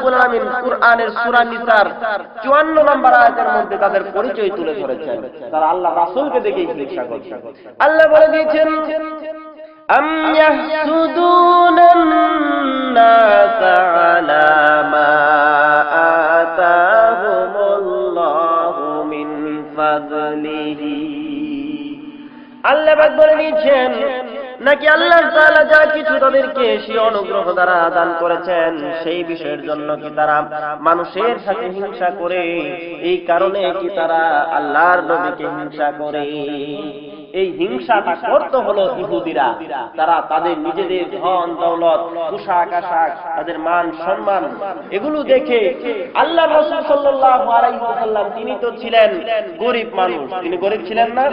রাব্বুল আলামিন কুরআনের সূরা নিসার 54 নম্বর আয়াতের মধ্যে তাদের পরিচয় তুলে ধরেছেন। তারা আল্লাহ রাসূলকে দেখে হিংসা করছে। আল্লাহ বলে দিয়েছেন, আম ইয়াহসুদুনান নাসা আলা মা আতাহুমুল্লাহু মিন ফাদলিহি। আল্লাহ পাক বলে দিয়েছেন, নাকি আল্লাহ তাআলা যা কিছু তাদেরকে সেই অনুগ্রহ দ্বারা দান করেছেন সেই বিষয়ের জন্য কি তারা মানুষের সাথে হিংসা করে? এই কারণে কি তারা আল্লাহর নবীকে হিংসা করে? এই হিংসাটা করতে হলো ইহুদিরা। তারা তাদের নিজেদের ধন দৌলত, পোশাক আশাক, তাদের মান সম্মান এগুলো দেখে আল্লাহ রাসূল সাল্লাল্লাহু আলাইহি ওয়াসাল্লাম তিনি তো ছিলেন গরীব মানুষ। তিনি গরীব ছিলেন না?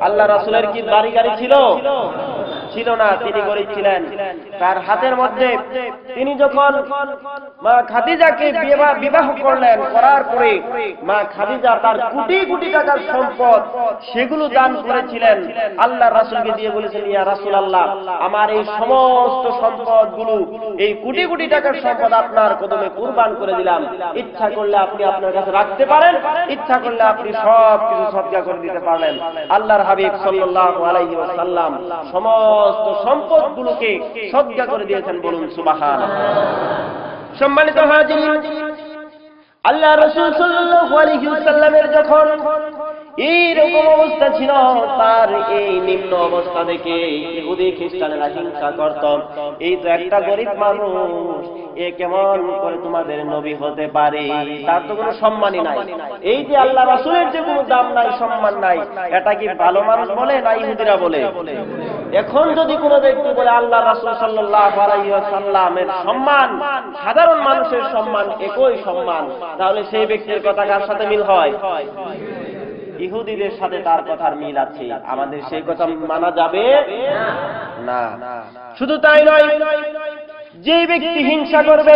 আল্লাহ রাসূলের কি বাড়ি গাড়ি ছিল? ছিল না, তিনি গরীব ছিলেন। তার হাতের মধ্যে তিনি যখন মা খাদিজাকে বিবাহ করলেন, করার পরে মা খাদিজা তার কোটি কোটি টাকার সম্পদ সেগুলো দান করেছিলেন, আল্লাহ রাসূলকে দিয়ে বলেছেন, ইয়া রাসূলুল্লাহ, আমার এই সমস্ত সম্পদগুলো, এই কোটি কোটি টাকার সম্পদ আপনার কদমে কুরবান করে দিলাম। ইচ্ছা করলে আপনি আপনার কাছে রাখতে পারেন, ইচ্ছা করলে আপনি সব কিছু সদকা করে দিতে পারেন। আল্লাহর হাবিব সাল্লাল্লাহু আলাইহি ওয়াসাল্লাম সমস্ত সম্পদগুলোকে সদকা করে দিয়েছেন। বলুন সুবহানাল্লাহ। সম্মানিত হাজিরিন, আল্লাহ রাসূল সাল্লাল্লাহু আলাইহি ওয়াসাল্লামের যখন এইরকম অবস্থা ছিল, তার এই নিম্ন অবস্থা দেখে ইহুদি খ্রিস্টানেরা হিংসা করত। এই তো একটা গরীব মানুষ, এ কেমন করে তোমাদের নবী হতে পারে? তার তো কোনো সম্মানই নাই। এই যে আল্লাহ রাসূলের যে কোনো দাম নাই, সম্মান নাই, এটা কি ভালো মানুষ বলে না ইহুদিরা বলে? এখন যদি কোনো ব্যক্তি বলে আল্লাহ রাসূল সাল্লাল্লাহু আলাইহি ওয়াসাল্লামের সম্মান সাধারণ মানুষের সম্মান একই সম্মান, তাহলে সেই ব্যক্তির কথা কার সাথে মিল হয়? ইহুদিদের সাথে তার কথার মিল আছে। আমাদের সেই কথা মানা যাবে না। শুধু তাই নয়, যে ব্যক্তি হিংসা করবে,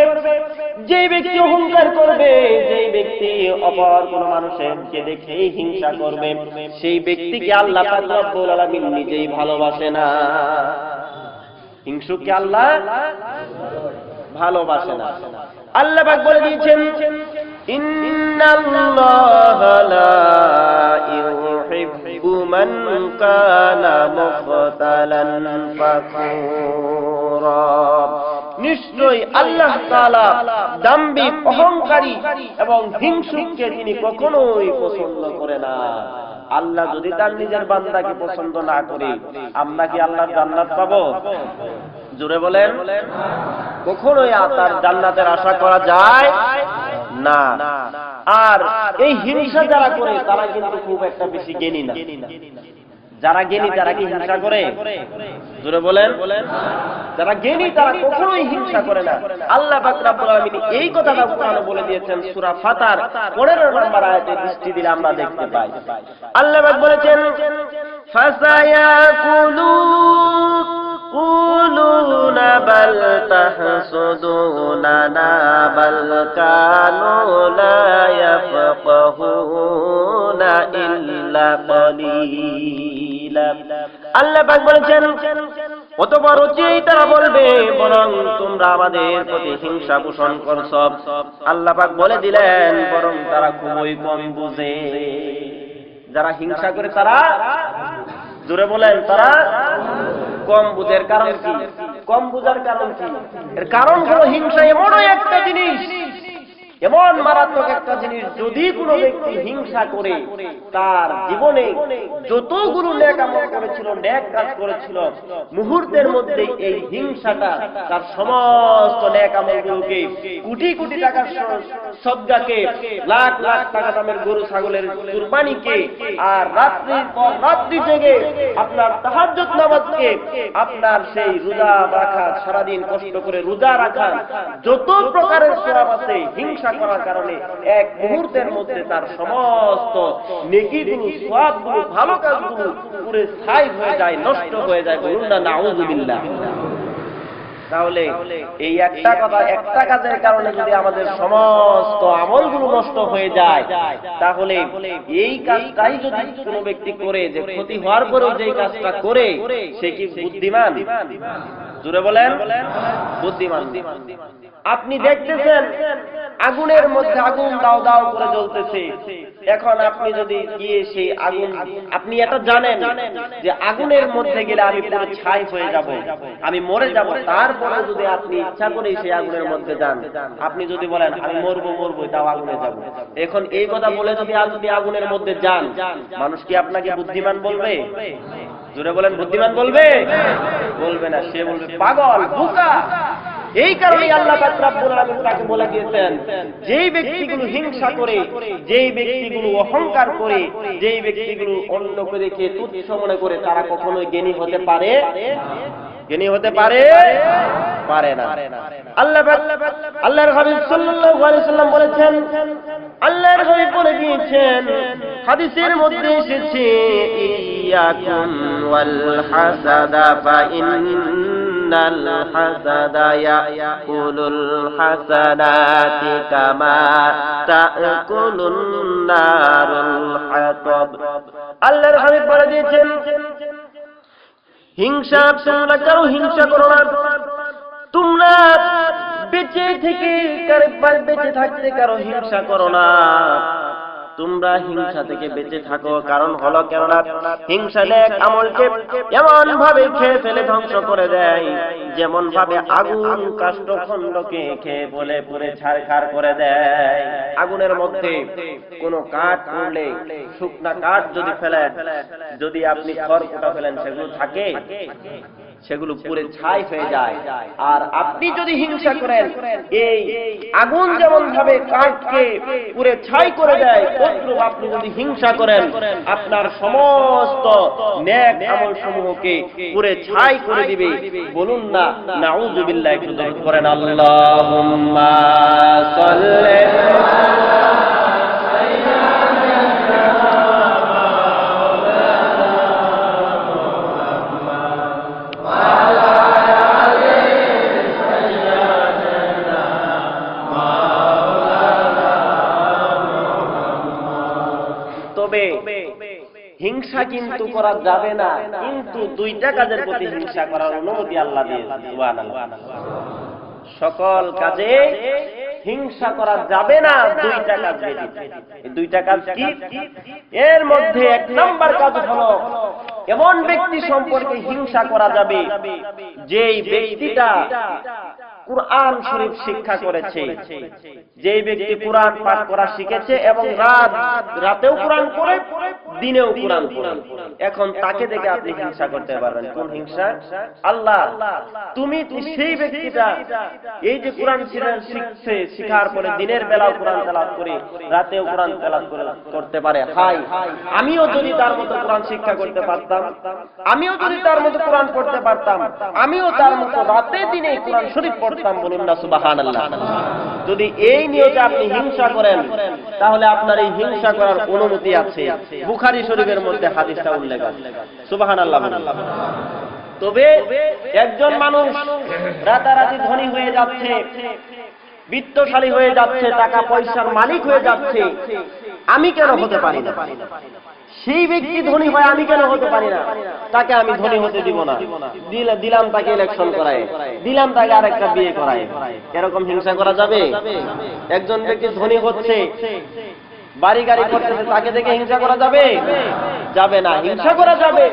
যে ব্যক্তি অহংকার করবে, যে ব্যক্তি অপর কোন মানুষকে দেখে হিংসা করবে, সেই ব্যক্তিকে আল্লাহ পাক রব্বুল আলামিন নিজেই ভালোবাসে না। হিংসুককে আল্লাহ ভালোবাসে না। আল্লাহ পাক বলে দিয়েছেন, ইন্নাল্লাহা লা ইউহিব্বু মান কানা মুখতালান ফাখুরা। নিশ্চয়ই আল্লাহ তাআলা দাম্ভিক, অহংকারী এবং হিংসুককে তিনি কখনোই পছন্দ করে না। আল্লাহ যদি তার নিজের বান্দাকে পছন্দ না করে, আমরা কি আল্লাহর জান্নাত পাবো? জোরে বলেন। কখনোই তার জান্নাতের আশা করা যায় না। আর এই হিংসা যারা করে তারা কিন্তু খুব একটা বেশি জ্ঞানী না। যারা জ্ঞানী তারা কি হিংসা করে? জোরে বলেন। যারা জ্ঞানী তারা কখনোই হিংসা করে না। আল্লাহ পাক রব্বুল আলামিন এই কথাটা কোরআনে বলে দিয়েছেন সূরা ফাতার 15 নম্বর আয়াতে দৃষ্টি দিলে আমরা দেখতে পাই। আল্লাহ পাক বলেছেন, ফাসায়াকুলুনা বাল তাহসুদুনা বাল কানু লা ইয়াফকাহুনা ইল্লা কালিলা। আল্লাহ পাক বলেছেন, অতঃপর তারা বলবে, বরং তোমরা আমাদের প্রতি হিংসা পোষণ করছ। আল্লাহ পাক বলে দিলেন, বরং তারা খুবই কম বুঝে। যারা হিংসা করে তারা, জোরে বলেন, তারা কম বুঝের কারণ কি? কম বুঝার কারণ কি? এর কারণ হলো হিংসা এমনই একটা জিনিস, এমন মারাত্মক একটা জিনিস, যদি কোনো ব্যক্তি হিংসা করে তার জীবনে যতগুলো নেক আমল করেছিল, নেক কাজ করেছিল, মুহূর্তের মধ্যে এই হিংসাটা তার সমস্ত নেক আমলগুলোকে, কোটি কোটি টাকার সদকাকে, লাখ লাখ টাকা দামের গরু ছাগলের কুরবানিকে, আর রাত্রির পর রাত্রি জেগে আপনার তাহাজ্জুদ নামাজকে, আপনার সেই রোজা রাখা, সারাদিন কষ্ট করে রোজা রাখা, যত প্রকারের সওয়াব আছে, হিংসা করার কারণে এক মুহূর্তের মধ্যে তার সমস্ত নেকিগুলো, সওয়াবগুলো, ভালো কাজগুলো পুরো ছাই হয়ে যায়, নষ্ট হয়ে যায়। বলুন না নাউযুবিল্লাহ। তাহলে এই একটা কথা, একটা কাজের কারণে যদি আমাদের সমস্ত আমলগুলো নষ্ট হয়ে যায়, তাহলে এই কাজটাই যদি কোনো ব্যক্তি করে, যে ক্ষতি হওয়ার পরেও যে কাজটা করে, সে কি বুদ্ধিমান? জোরে বলেন, বুদ্ধিমান। আপনি দেখতেছেন আগুনের মধ্যে আগুন দাও দাও করে জ্বলতেছে, এখন আপনি যদি গিয়ে সেই আগুন, আপনি এটা জানেন যে আগুনের মধ্যে গেলে আমি পুরো ছাই হয়ে যাব, আমি মরে যাব, তারপরে যদি আপনি ইচ্ছা করে সেই আগুনের মধ্যে যান, আপনি যদি বলেন আমি মরবো মরবো তাও আগুনে যাব, এখন এই কথা বলে যদি আপনি আগুনের মধ্যে যান, মানুষ কি আপনাকে বুদ্ধিমান বলবে? জোরে বলেন, বুদ্ধিমান বলবে? বলবে না, সে বলবে পাগল, বোকা। এই কারণেই আল্লাহ পাক রব্বুল আলামিন তাকে বলে দিয়েছেন, যেই ব্যক্তিগুলো হিংসা করে, যেই ব্যক্তিগুলো অহংকার করে, যেই ব্যক্তিগুলো অন্যকে দেখে তুচ্ছ মনে করে, তারা কখনোই জ্ঞানী হতে পারে, জ্ঞানী হতে পারে না। আল্লাহর হাবিব সাল্লাল্লাহু আলাইহি ওয়াসাল্লাম বলেছেন, আল্লাহর হাবিব বলে দিয়েছেন, হাদিসের মধ্যে এসেছে, ইয়াকুম ওয়াল হাসাদা ফা ইন্নাল হাসাদা ইয়াকুলুল হাসানাতি কামা তাকুলুন নারুল হাতাব। আল্লাহর হাবিব বলে দিয়েছেন, হিংসা তোমরা কারো হিংসা করো না, তোমরা বেঁচে থেকে বেঁচে থাকতে কারো হিংসা করো না, তোমরা হিংসা থেকে বেঁচে থাকো। কারণ হলো, কেননা হিংসা নেক আমলকে এমন ভাবে খেয়ে ফেলে ধ্বংস করে দেয়, যেমন ভাবে আগুন কাষ্ঠখণ্ডকে খেয়ে বলে পুড়ে ছারখার করে দেয়। আগুনের মধ্যে কোনো কাঠ পড়লে, শুকনা কাঠ যদি ফেলেন, যদি আপনি খড়কুটা ফেলেন, সেগুলো থাকে, সেগুলো পুড়ে ছাই হয়ে যায়। আর আপনি যদি হিংসা করেন, এই আগুন যেমন ভাবে কাঠকে পুড়ে ছাই করে দেয়, তদ্রূপ আপনি যদি হিংসা করেন, আপনার সমস্ত নেক আমল সমূহকে পুড়ে ছাই করে দিবে। বলুন না নাউযুবিল্লাহ, একটু দরুদ করেন, আল্লাহুম্মা সাল্লি হিংসা কিন্তু করা যাবে না, কিন্তু দুইটা কাজের প্রতি হিংসা করার অনুমতি আল্লাহ দিয়েছেন। সুবহানাল্লাহ। সকল কাজে হিংসা করা যাবে না, দুইটা কাজ ব্যতীত। এই দুইটা কাজ কি? এর মধ্যে এক নাম্বার কাজ হলো, এমন ব্যক্তি সম্পর্কে হিংসা করা যাবে যেই ব্যক্তিটা কুরআন শরীফ শিক্ষা করেছে, যেই ব্যক্তি কুরআন পাঠ করা শিখেছে এবং রাতেও কুরআন পড়ে, দিনেও কুরআন পড়ে, এখন তাকে দেখে আপনি হিংসা করতে পারবেন। কোন হিংসা? আল্লাহ, তুমি সেই ব্যক্তিটা এই যে কুরআন শিখছে, শিখার পরে দিনের বেলাও কুরআন তেলাওয়াত করে, রাতেও কুরআন তেলাওয়াত করতে পারে, হাই আমিও যদি তার মতো কুরআন শিক্ষা করতে পারতাম, আমিও যদি তার মতো কুরআন পড়তে পারতাম, আমিও তার মতো রাতে দিনে কুরআন শরীফ পড়তাম। বলুন না সুবহানাল্লাহ। যদি এই নিয়তে আপনি হিংসা করেন, তাহলে আপনার এই হিংসা করার অনুমতি আছে। বুখারী শরীফের মধ্যে হাদিসটা উল্লেখ আছে। সুবহানাল্লাহ। তবে একজন মানুষ রাতারাতি ধনী হয়ে যাচ্ছে, বিত্তশালী হয়ে যাচ্ছে, টাকা পয়সার মালিক হয়ে যাচ্ছে, আমি কেন হতে পারি না? সেই ব্যক্তি ধনী হয়, আমি কেন হতে পারি না? তাকে আমি ধনী হতে দিব না, দিলাম তাকে ইলেকশন করায়, দিলাম তাকে আরেকটা বিয়ে করায়। এরকম হিংসা করা যাবে? একজন ব্যক্তি ধনী হচ্ছে, বাড়ি গাড়ি করতেছে, তাকে দেখে হিংসা করা যাবে? যাবে না। হিংসা করা যাবে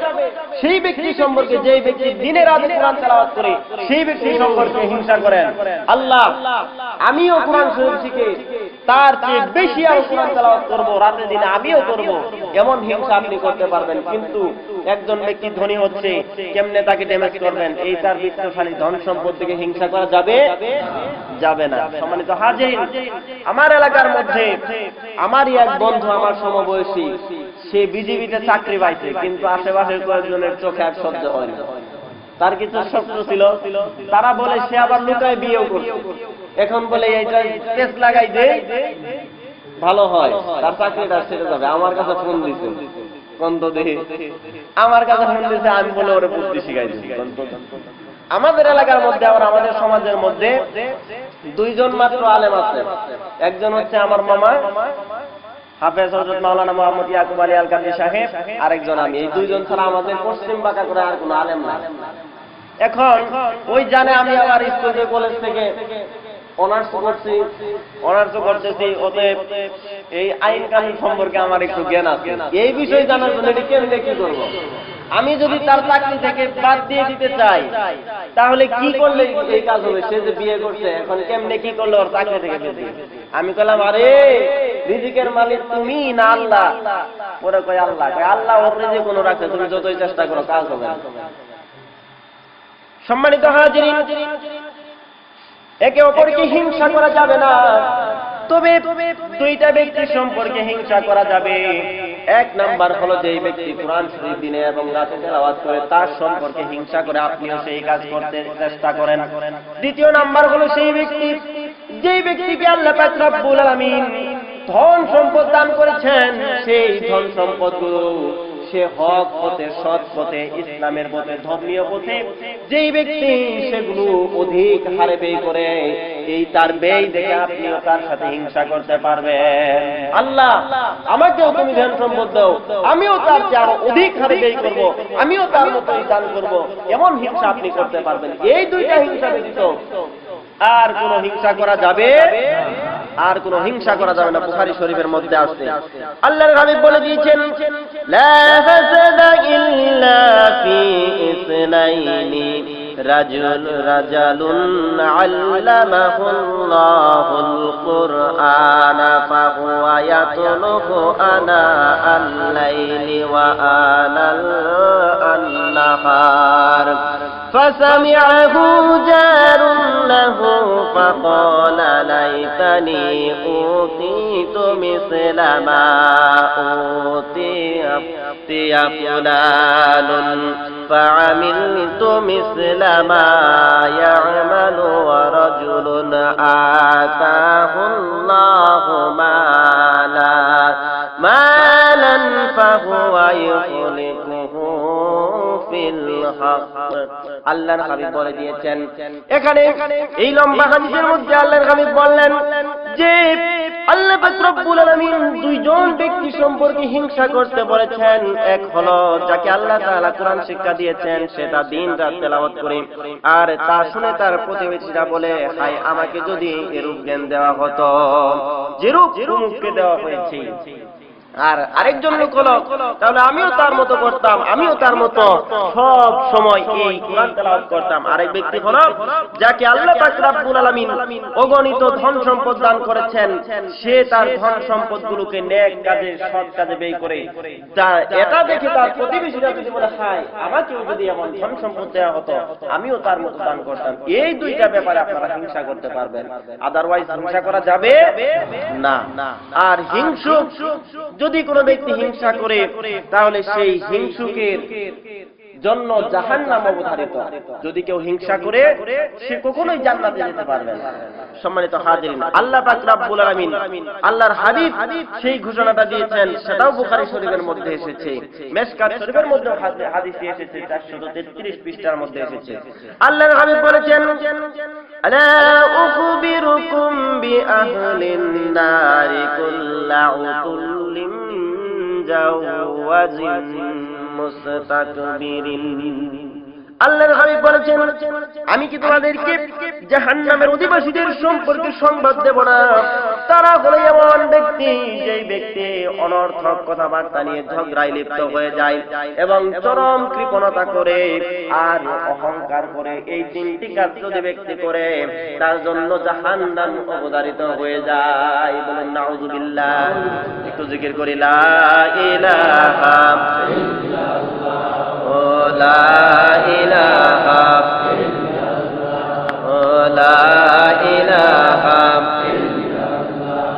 সেই ব্যক্তি সম্পর্কে, যেই ব্যক্তি দিনে রাতে কুরআন তেলাওয়াত করে, সেই ব্যক্তি সম্পর্কে হিংসা করেন। আল্লাহ, আমিও কুরআন শরীফ শিখে তার চেয়ে বেশি আরো কুরআন তেলাওয়াত করব, রাতে দিনে আমিও করব, এমন হিংসা আপনি করতে পারবেন। কিন্তু একজন ব্যক্তি ধনী হচ্ছে, কেমনে তাকে ড্যামেজ করবেন? এই তার বিত্তশালী ধন সম্পদ থেকে হিংসা করা যাবে? যাবে না। সম্মানিত হাজির, আমার এলাকার মধ্যে আমারই এক বন্ধু, আমার সমবয়সী, সে বিজিবিতে চাকরি পাইছে, কিন্তু আশেপাশের কয়েকজনের চোখে এক সহ্য হয় না। তার কিছু শত্রু ছিল, তারা বলে সে আবার লুকায় বিয়েও করছে। এখন বলে এইটা কেস লাগাই দে, ভালো হয়, তার চাকরিটা ছেড়ে যাবে। আমার কাছে ফোন দিছে, কন্ত দেখি আমার কাছে ফোন দিছে, আমি বলে ওরে বুদ্ধি শিখাই দিছি। আমাদের এলাকার মধ্যে, আবার আমাদের সমাজের মধ্যে দুইজন মাত্র আলেম আছে। একজন হচ্ছে আমার মামা হাফেজ হযরত মাওলানা মুহাম্মদ ইয়াকুব আলী আল কাদরি সাহেব, আরেকজন আমি। এই দুইজন ছাড়া আমাদের পশ্চিম বাঁকা করে আর কোনো আলেম নাই। এখন ওই জানে আমি আমার স্কুল থেকে কলেজ থেকে অনার্স করতেছি, অতএব এই আইন কানুন সম্পর্কে আমার একটু জ্ঞান আছে। এই বিষয় জানার জন্য এটি কেমনে কি করবো? আমি যদি তার চাকরি থেকে বাদ দিয়ে দিতে চাই, তাহলে কি করলে এই কাজ হবে? সে যে বিয়ে করছে, এখন কেমনে কি করলে ওর চাকরি থেকে বের দিবে? আমি বললাম, আরে রিজিকের মালিক তুমি না আল্লাহ? ওরা কয় আল্লাহ। আল্লাহ ওর রিজিক কোনো রাখছে, তুমি যতই চেষ্টা করো কাজ হবে না। সম্মানিত হাজিরিন, একে অপরকে হিংসা করা যাবে না, তবে দুইটা ব্যক্তির সম্পর্কে হিংসা করা যাবে। এক নাম্বার হলো যেই ব্যক্তি কোরআন শরীফ দিনে এবং রাতে তেলাওয়াত করে, তার সম্পর্কে হিংসা করে আপনিও সেই কাজ করতে চেষ্টা করেন। দ্বিতীয় নাম্বার হলো সেই ব্যক্তি যেই ব্যক্তিকে আল্লাহ পাক রব্বুল আলামিন ধন সম্পদ দান করেছেন, সেই ধন সম্পদগুলো সে হক পথে, সৎ পথে, ইসলামের পথে, ধর্মীয় পথে যেই ব্যক্তি সেগুলো অধিক হারে ব্যয় করে, এই তার ব্যয় দেখে আপনিও তার সাথে হিংসা করতে পারবেন। আল্লাহ আমাকেও তুমি ধন সম্পদ দাও, আমিও তার চেয়ে আরো অধিক হারে ব্যয় করব, আমিও তার মতোই দান করব, এমন হিংসা আপনি করতে পারবেন। এই দুইটা হিংসা ব্যতীত আর কোন হিংসা করা যাবে? আর কোন হিংসা করা যাবে না। বুখারী শরীফের মধ্যে আছে, আল্লাহর হাবিব বলে দিয়েছেন, লা হাসাদা ইল্লা ফি ইসনাইনি রাজুলুন আল্লামাহুল্লাহুল কুরআনা ফাহুয়া ইয়াতলুহু আনা আল-লাইলি ওয়া আনাল আন-নাহার فسمعه جار له فقال ليتني أوتيت مثل ما أوتي فلان فعملت مثل ما يعمل ورجل آتاه الله مالا فهو يخلقه আল্লাহর হাবিব বলে দিয়েছেন, এখানে এই লম্বা হাদিসের মধ্যে আল্লাহর হাবিব বললেন যে আল্লাহ পাক রব্বুল আলামিন দুইজন ব্যক্তি সম্পর্কে হিংসা করতে বলেছেন। এক হলো যাকে আল্লাহ তাআলা কোরআন শিক্ষা দিয়েছেন, সে তার দিন রাত তেলাওয়াত করে, আর তা শুনে তার প্রতিবেশীরা বলে, হায় আমাকে যদি এরূপ জ্ঞান দেওয়া হতো যেরূপ অমুককে দেওয়া হয়েছে। আর আরেকজন লোক হলো, তাহলে আমিও তার মতো করতাম, আমিও তার মতো সব সময় এই কোরআন তেলাওয়াত করতাম। আরেক ব্যক্তি হলো যাকে আল্লাহ পাক রব্বুল আলামিন অগণিত ধন সম্পদ দান করেছেন, সে তার ধন সম্পদগুলোকে নেক কাজে, সৎ কাজে ব্যয় করে। এটা দেখে তার প্রতিবেশীরা যদি বলে, হায় আমাকেও যদি এমন ধন সম্পদ দেওয়া হতো, আমিও তার মতো দান করতাম। এই দুইটা ব্যাপারে আপনারা হিংসা করতে পারবেন, আদারওয়াইজ হিংসা করা যাবে না। আর হিংসুক যদি কোনো ব্যক্তি হিংসা করে, তাহলে সেই হিংসুকের জন্য জাহান্নাম অবধারিত। যদি কেউ হিংসা করে, সে কখনোই জান্নাতে যেতে পারবে না। সম্মানিত হাজিরিন, আল্লাহ পাক রব্বুল আলামিন, আল্লাহর হাবিব সেই ঘোষণাটা দিয়েছেন, সেটাও বুখারী শরীফের মধ্যে এসেছে, মিশকাত শরীফের মধ্যে হাদিসে এসেছে, 433 পৃষ্ঠার মধ্যে এসেছে। আল্লাহর হাবিব বলেছেন, আলা উখবিরুকুম বিআহলিন নারি কুল্লাউতুল্লিম জাওয়াজিন মুস্তাকবিরিন। আল্লাহর হাবিব বলেছেন, আমি কি তোমাদেরকে জাহান্নামের অধিবাসীদের সম্পর্কে সংবাদ দেব না? তারা হলো এমন ব্যক্তি, যেই ব্যক্তি অনর্থক কথাবার্তা নিয়ে ঝগড়ায় লিপ্ত হয়ে যায় এবং চরম কৃপণতা করে আর অহংকার করে। এই তিনটি কাজ যদি ব্যক্তি করে, তার জন্য জাহান্নাম অবধারিত হয়ে যায়। বলেন নাউযুবিল্লাহ। একটু জিকির করি, লা ইলাহা ইল্লাল্লাহ, লা ইলাহা ইল্লাল্লাহ, লা ইলাহা ইল্লাল্লাহ,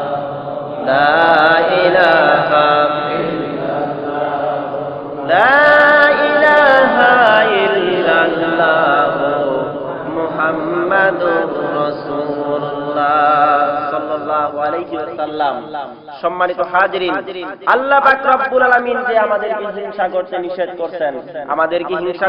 লা ইলাহা ইল্লাল্লাহ, লা ইলাহা ইল্লাল্লাহ মুহাম্মাদুর রাসূলুল্লাহ সাল্লাল্লাহু আলাইহি ওয়াসাল্লাম। সম্মানিত হাজিরিন, আল্লাহ পাক রব্বুল আলামিন যে আমাদেরকে হিংসা করতে নিষেধ করছেন, আমাদেরকে হিংসা